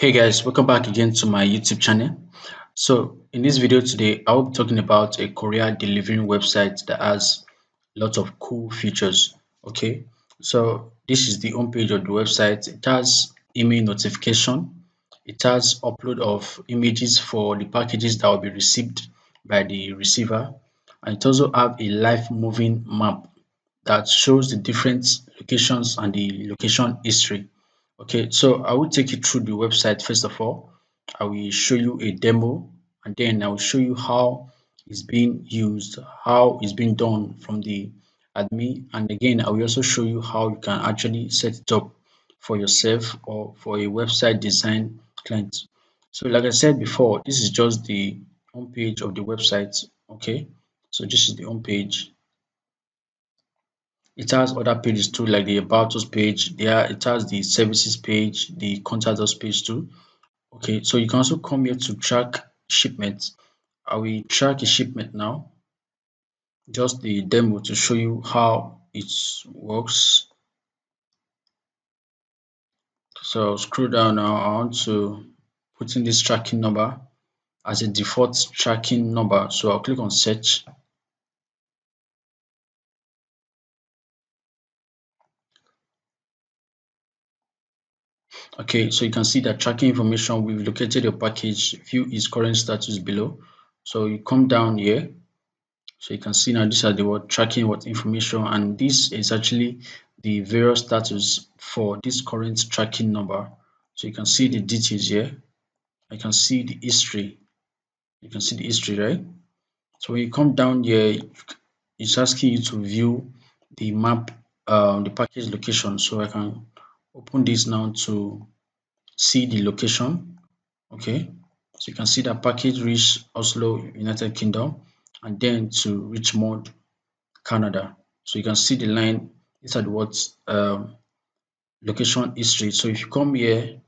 Hey guys, welcome back again to my YouTube channel. So in this video today, I'll be talking about a courier delivering website that has lots of cool features. Okay, so this is the homepage of the website. It has email notification. It has upload of images for the packages that will be received by the receiver, and it also have a live moving map that shows the different locations and the location history. Okay, so I will take you through the website first of all. I will show you a demo and then I will show you how it's being used, how it's being done from the admin. And again, I will also show you how you can actually set it up for yourself or for a website design client. So like I said before, this is just the homepage of the website. Okay, so this is the homepage. It has other pages too, like the About Us page. There, it has the Services page, the Contact Us page too. Okay, so you can also come here to track shipments. I will track a shipment now, just the demo to show you how it works. So I'll scroll down now. I want to put in this tracking number as a default tracking number. So I'll click on search. Okay, so you can see that tracking information, we've located your package, view its current status below. So you come down here. So you can see now these are the word tracking what information, and this is actually the various status for this current tracking number. So you can see the details here. I can see the history. You can see the history, right? So when you come down here, it's asking you to view the map, the package location. So I can open this now to see the location. Okay, so you can see that package reached Oslo, United Kingdom, and then to Richmond, Canada. So you can see the line inside what location history. So if you come here,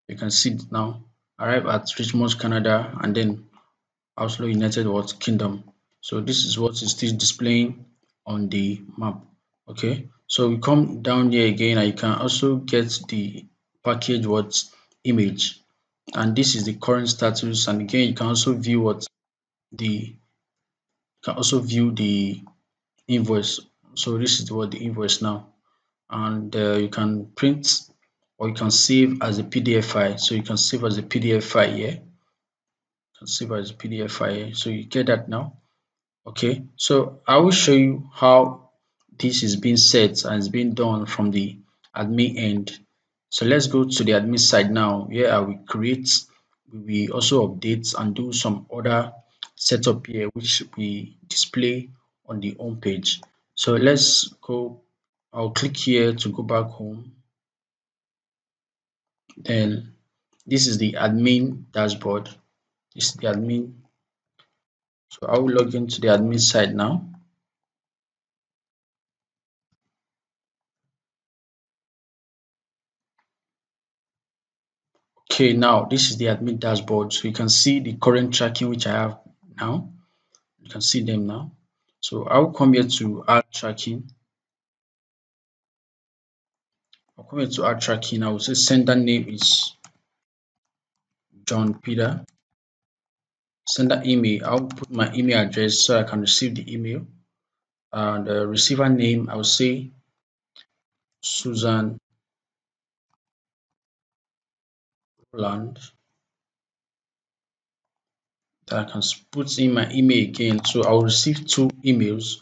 you can see it now. Arrive at Richmond, Canada, and then Oslo, United what Kingdom. So this is what is still displaying on the map. Okay, so we come down here again, and you can also get the package what image, and this is the current status. And again, you can also view what the invoice. So this is what the invoice now, and you can print or you can save as a PDF file. So you can save as a PDF file here. You can save as a PDF file here. So you get that now. Okay, so I will show you how this is being set and is being done from the admin end. So let's go to the admin side now. Here I will create, we will also update and do some other setup here which we display on the home page. So let's go. I'll click here to go back home. Then this is the admin dashboard. This is the admin. So I will log into the admin side now. Okay, now this is the admin dashboard. So you can see the current tracking which I have now. You can see them now. So I will come here to add tracking. I'll come here to add tracking. I will say sender name is John Peter. Sender email. I'll put my email address so I can receive the email. And the receiver name, I will say Susan Roland. That I can put in my email again. So I'll receive two emails.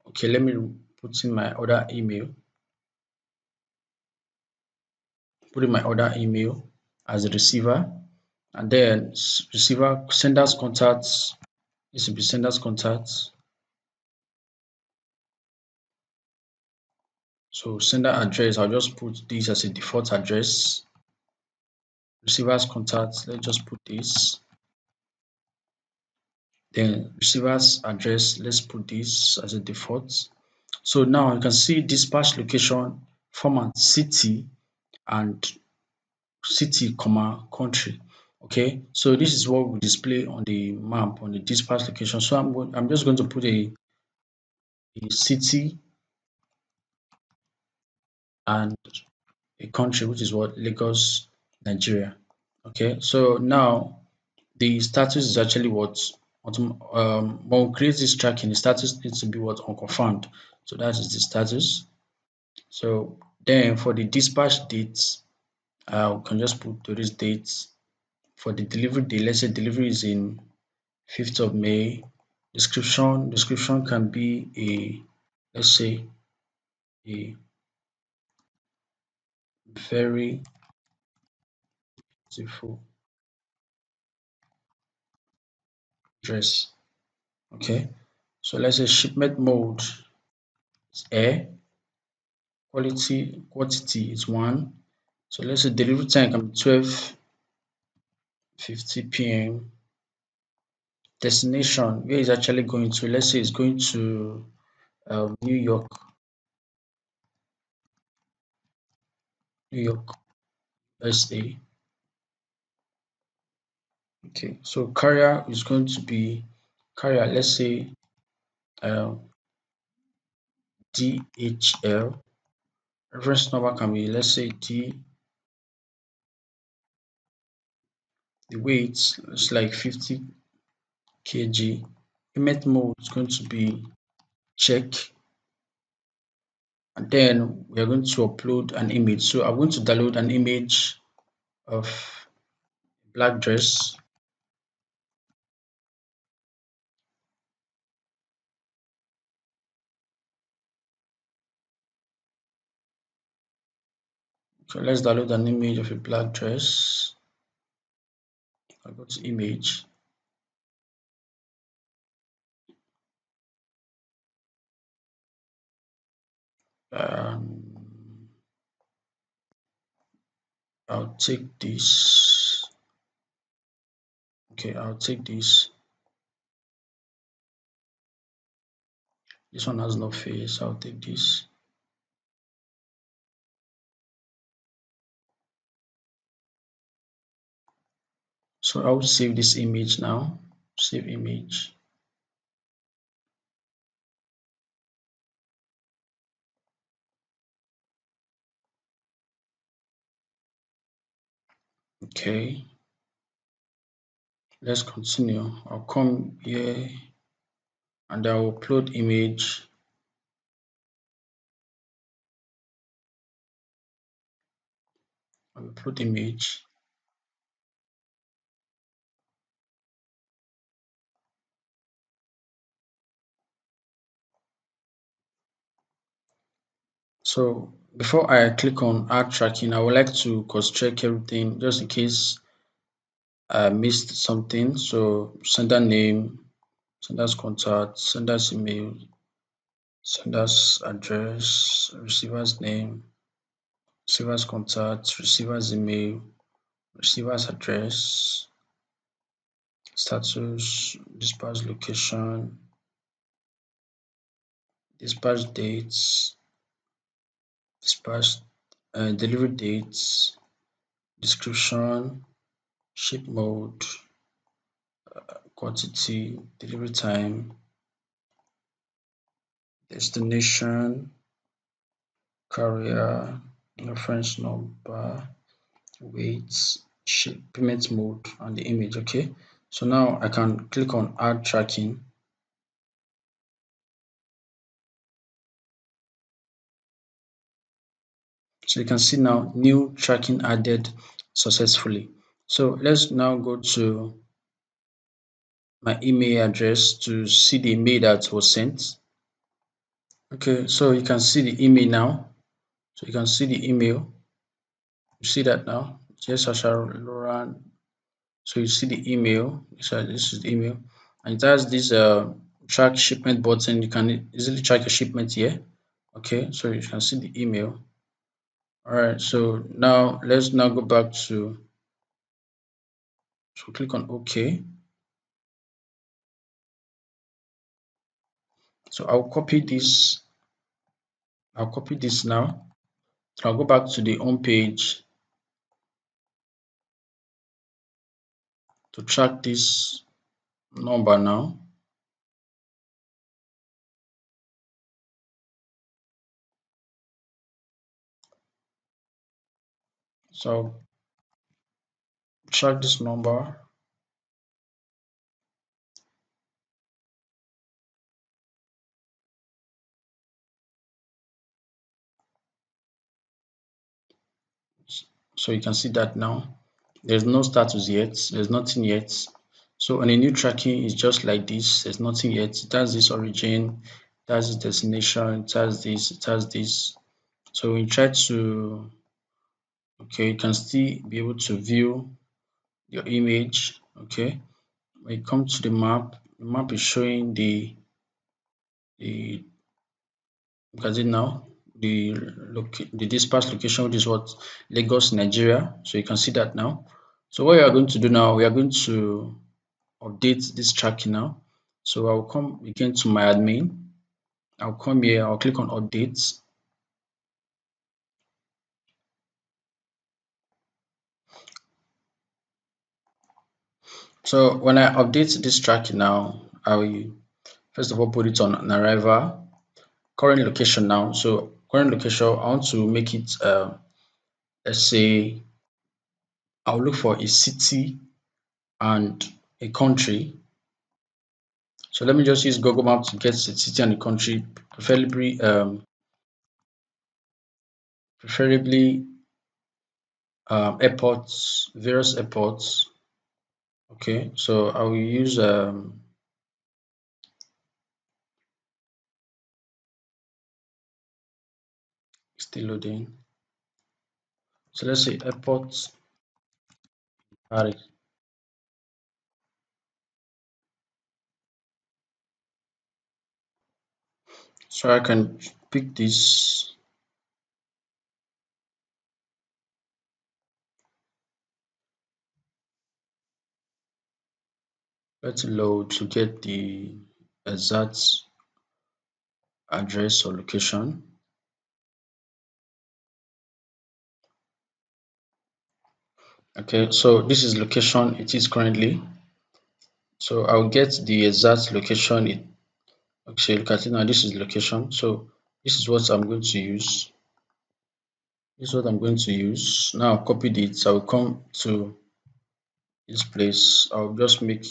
Okay, let me put in my other email. Put in my other email as a receiver, and then receiver sender's contacts. This will be sender's contacts. So sender address, I'll just put this as a default address. Receiver's contacts, let's just put this. Then receiver's address, let's put this as a default. So now you can see dispatch location, format city, and city, comma country. Okay, so this is what we display on the map on the dispatch location. So I'm just going to put a city and a country, which is what Lagos, Nigeria. Okay, so now the status is actually when we create this tracking, the status needs to be what unconfirmed. So that is the status. So then for the dispatch dates, we can just put today's dates. For the delivery day, let's say delivery is in 5th of May. Description can be a, let's say, a very beautiful dress. Okay. So let's say shipment mode is air, quantity is one. So let's say delivery time can be 12:50 p.m. Destination, where is actually going to? Let's say it's going to New York, New York, USA. Okay, so carrier is going to be carrier. Let's say um, DHL. Reference number can be, let's say, the weight is like 50 kg. Payment mode is going to be check, and then we are going to upload an image. So I'm going to download an image of black dress. So let's download an image of a black dress. I go to image. Um, I'll take this. Okay, I'll take this. This one has no face. I'll take this. So I'll save this image now. Save image. Okay, let's continue. I'll come here and I'll upload image. I'll upload image. So before I click on add tracking, I would like to cross check everything just in case I missed something. So sender name, sender's contact, sender's email, sender's address, receiver's name, receiver's contact, receiver's email, receiver's address, status, dispatch location, dispatch dates, dispatch delivery dates, description, ship mode, quantity, delivery time, destination, carrier, reference number, weight, ship, payment mode, and the image. Okay, so now I can click on add tracking. So you can see now new tracking added successfully. So let's now go to my email address to see the email that was sent. Okay, so you can see the email now. So you can see the email. You see that now. Yes, Sasha Lauren. So you see the email. So this is the email, and it has this track shipment button. You can easily track your shipment here. Okay, so you can see the email. All right. So now let's now go back to. So click on OK. So I'll copy this. I'll copy this now. I'll go back to the home page to track this number now. So track this number. So you can see that now. There's no status yet. There's nothing yet. So on a new tracking, it's just like this. There's nothing yet. It has this origin, it has this destination, it has this, it has this. So we try to, okay, you can still be able to view your image. Okay. When you come to the map is showing the look at it now. The dispatch location, which is what Lagos, Nigeria. So you can see that now. So what we are going to do now, we are going to update this tracking now. So I'll come again to my admin. I'll come here, I'll click on updates. So when I update this tracking now, I will first of all put it on an arrival. Current location now. So current location, I want to make it let's say I'll look for a city and a country. So let me just use Google Maps to get the city and the country, preferably airports, various airports. Okay, so I will use still loading. So let's say airports Paris. So I can pick this. Let's load to get the exact address or location. Okay, so this is location it is currently. So I'll get the exact location. Okay, look at it now. This is location. So this is what I'm going to use. This is what I'm going to use. Now I've copied it. So I'll come to this place. I'll just make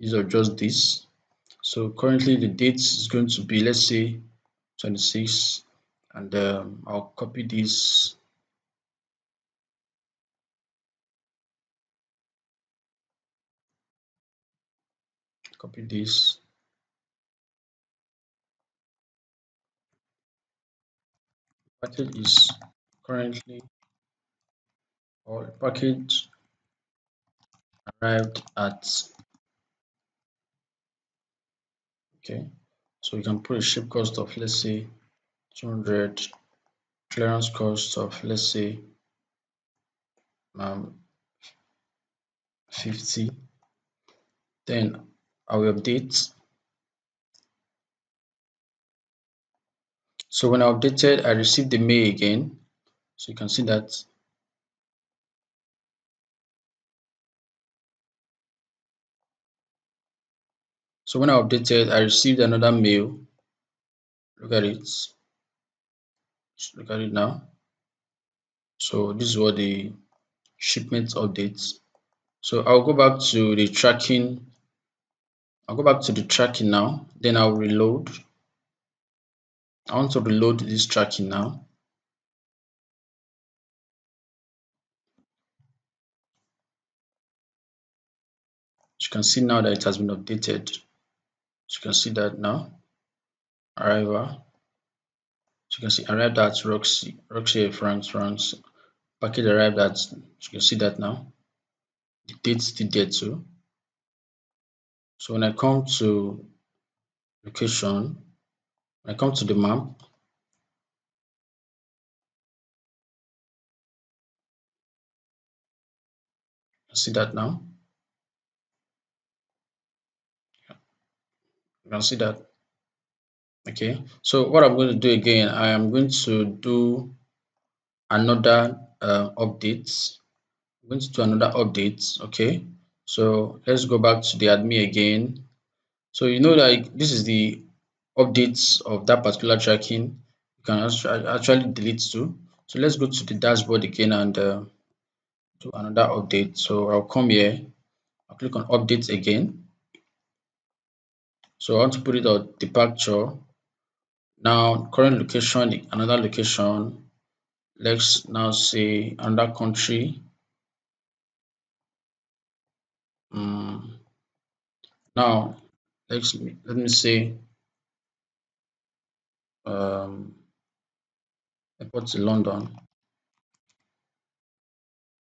use of just this. So currently the date is going to be, let's say, 26, and I'll copy this, copy this. Package is currently, or package arrived at, okay. So you can put a ship cost of, let's say, 200, clearance cost of, let's say, um, 50. Then I will update. So when I updated, I received the mail again. So you can see that. So when I updated, I received another mail. Look at it. Look at it now. So this is what the shipment updates. So I'll go back to the tracking. I'll go back to the tracking now. Then I'll reload. I want to reload this tracking now. You can see now that it has been updated. So you can see that now. Arrival. So you can see arrived at Roxy, France. Package arrived at. You can see that now. The date still there too. So when I come to location, when I come to the map, you can see that now. You can see that. Okay. So what I'm going to do again, I am going to do another update. I'm going to do another update. Okay. So let's go back to the admin again. So you know like this is the updates of that particular tracking. You can actually delete too. So let's go to the dashboard again and to another update. So I'll come here, I'll click on update again. So I want to put it on departure. Now current location, another location. Let's now say another country. Um, Now let me say um, airport in London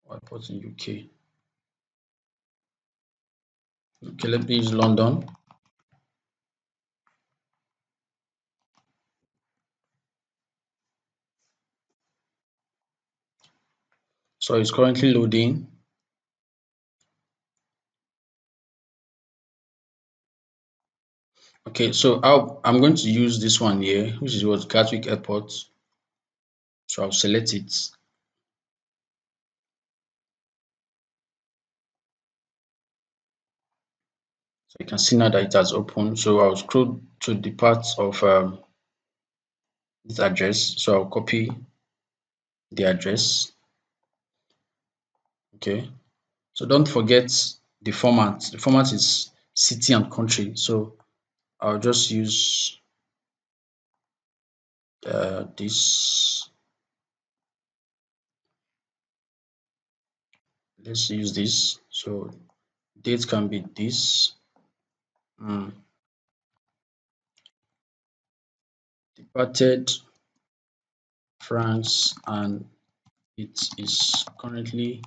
or airport in UK. Okay, let me use London. So it's currently loading. Okay, so I'm going to use this one here, which is what Gatwick Airport. So I'll select it. So you can see now that it has opened. So I'll scroll to the part of this address. So I'll copy the address. Okay. So don't forget the format. The format is city and country. So I'll just use this. Let's use this. So date can be this. Mm, departed France and it is currently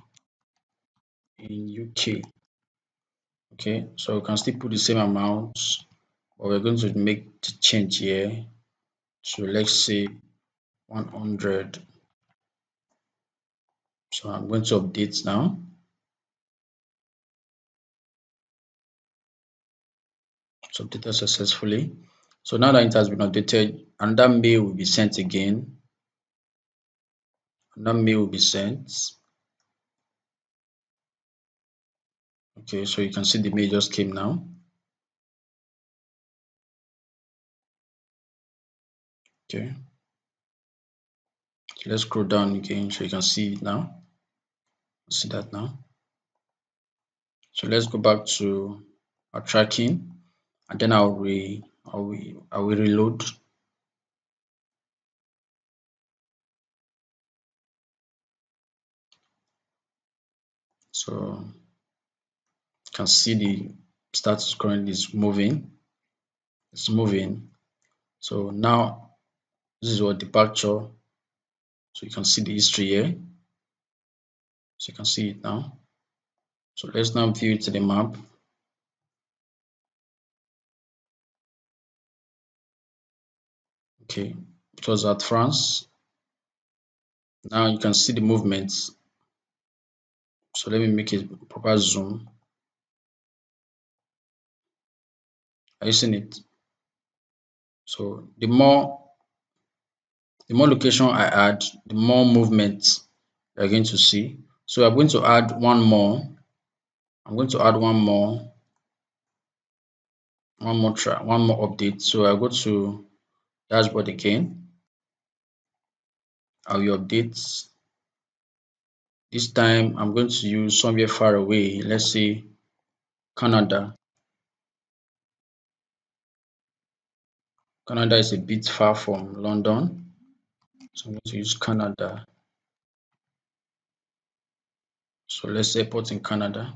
in UK. Okay, so we can still put the same amount, but we're going to make the change here. So let's say 100. So I'm going to update now. It's updated successfully. So now that it has been updated, another mail will be sent again. Another mail will be sent. Okay, so you can see the mail just came now. Okay, so let's scroll down again so you can see it now. See that now. So let's go back to our tracking, and then I will reload. So you can see the status currently is moving. It's moving. So now this is what departure. So you can see the history here. So you can see it now. So let's now view it to the map. Okay, it was at France. Now you can see the movements. So let me make it proper zoom. Are you seeing it? So the more location I add, the more movement you're going to see. So I'm going to add one more. I'm going to add one more update. So I go to dashboard again. I will update. This time I'm going to use somewhere far away. Let's say Canada. Canada is a bit far from London. So I'm going to use Canada. So let's say port in Canada.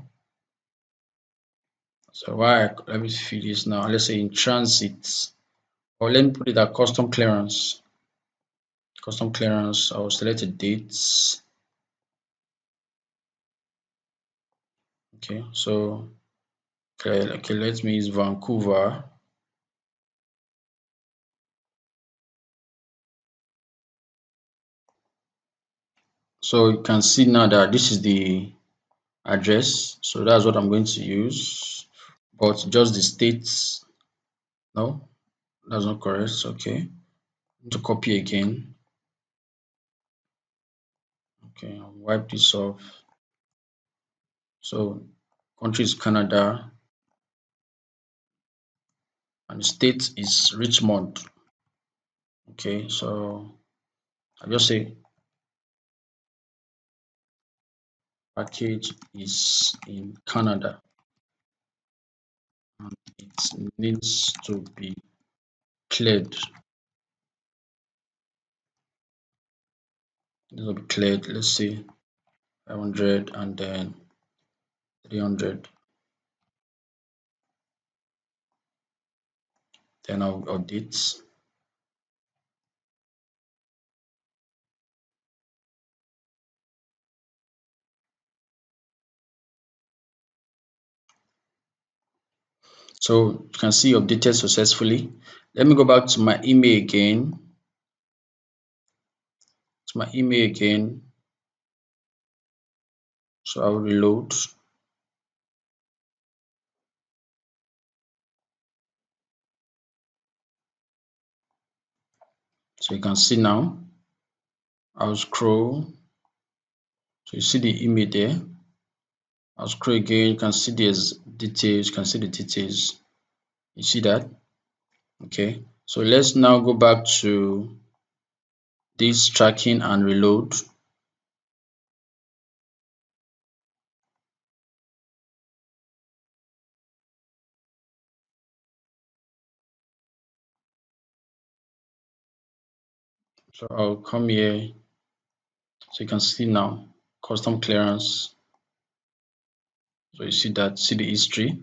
So let me fill this now. Let's say in transit. Or let me put it at custom clearance. Custom clearance. I will select a date. Okay, so okay, let me use Vancouver. So you can see now that this is the address. So that's what I'm going to use. But just the states. No, that's not correct. Okay. To copy again. Okay, I'll wipe this off. So country is Canada and the state is Richmond. Okay, so I just say package is in Canada and it needs to be cleared. This will be cleared. Let's say 500 and then 300. Then I'll update. So you can see updated successfully. Let me go back to my email again. To my email again. So I'll reload. So you can see now. I'll scroll. So you see the email there. I'll scroll again. You can see there's details. You can see the details. You see that? Okay. So let's now go back to this tracking and reload. So I'll come here. So you can see now custom clearance. So you see that, see the history.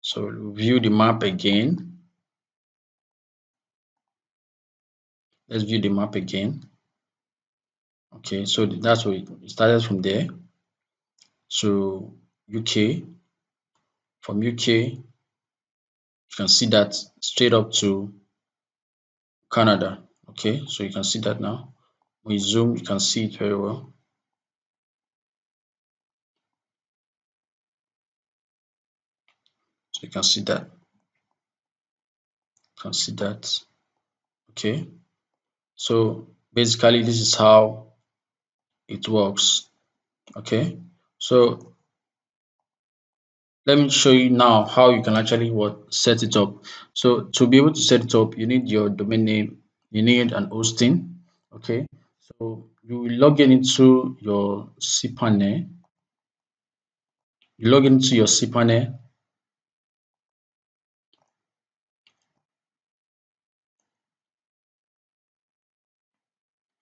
So view the map again. Let's view the map again. Okay, so that's what it started from there to UK. From UK, you can see that straight up to Canada. Okay, so you can see that now. When you zoom, you can see it very well. So you can see that. You can see that. Okay, so basically, this is how it works. Okay, so let me show you now how you can actually set it up. So to be able to set it up, you need your domain name, you need an hosting. Okay, so you will log in into your cPanel. You log into your cPanel.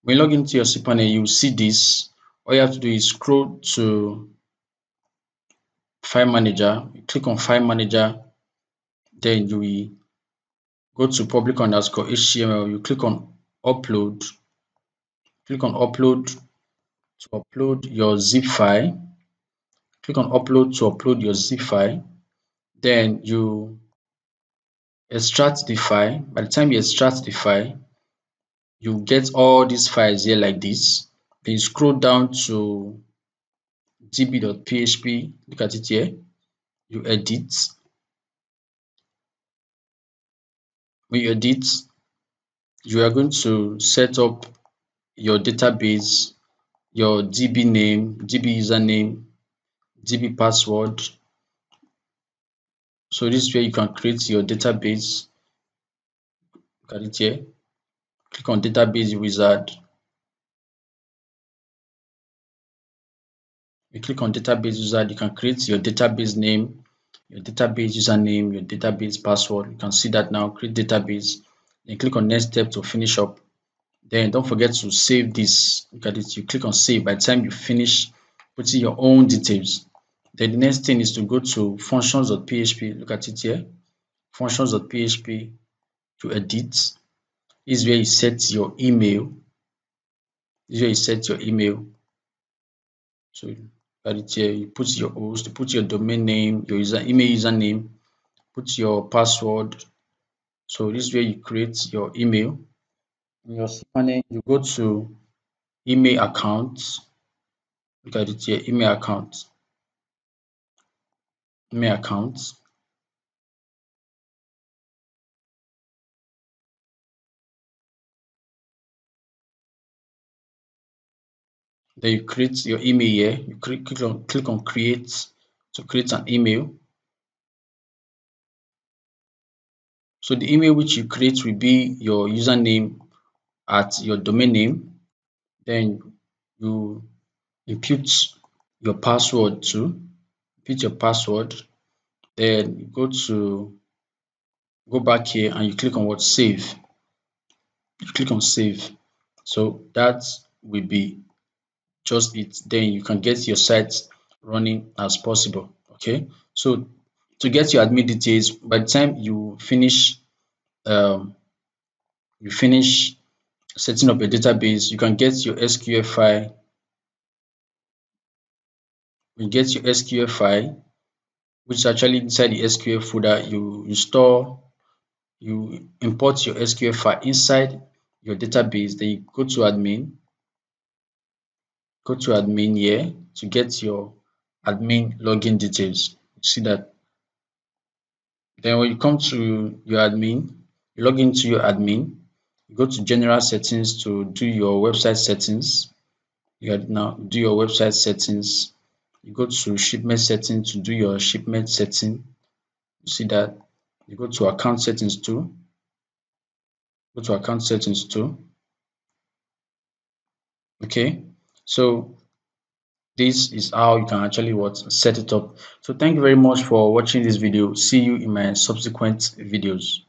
When you log into your cPanel, you will see this. All you have to do is scroll to File Manager. You click on File Manager, then you will go to public underscore HTML. You click on Upload. Click on Upload to upload your zip file. Click on Upload to upload your zip file. Then you extract the file. By the time you extract the file, you get all these files here like this. Then you scroll down to db.php. Look at it here. You edit. When you edit, you are going to set up your database, your DB name, DB username, DB password. So this is where you can create your database. Look at it here. Click on database wizard. You click on database wizard, you can create your database name, your database username, your database password. You can see that now, create database. Then click on next step to finish up. Then don't forget to save this. Look at it. You click on save. By the time you finish putting your own details, then the next thing is to go to functions.php. Look at it here. Functions.php to edit. This is where you set your email. This is where you set your email. So look at it here. You put your host, you put your domain name, your email username, put your password. So this is where you create your email. In your cPanel, you go to email account. Look at it here, email account. Email account. Then you create your email here. You click on create to create an email. So the email which you create will be your username at your domain name. Then you impute your password too. Put your password, then you go back here and you click on what save. You click on save. So that will be just it. Then you can get your site running as possible. Okay. So to get your admin details, by the time um, you finish setting up a database, you can get your SQL file. You get your SQL file, which is actually inside the SQL folder. You import your SQL file inside your database. Then you go to admin here to get your admin login details. You see that. Then when you come to your admin, you log into your admin, you go to general settings to do your website settings. Now do your website settings. You go to shipment settings to do your shipment setting. You see that. You go to account settings too. Go to account settings too. Okay. So this is how you can actually set it up. So thank you very much for watching this video. See you in my subsequent videos.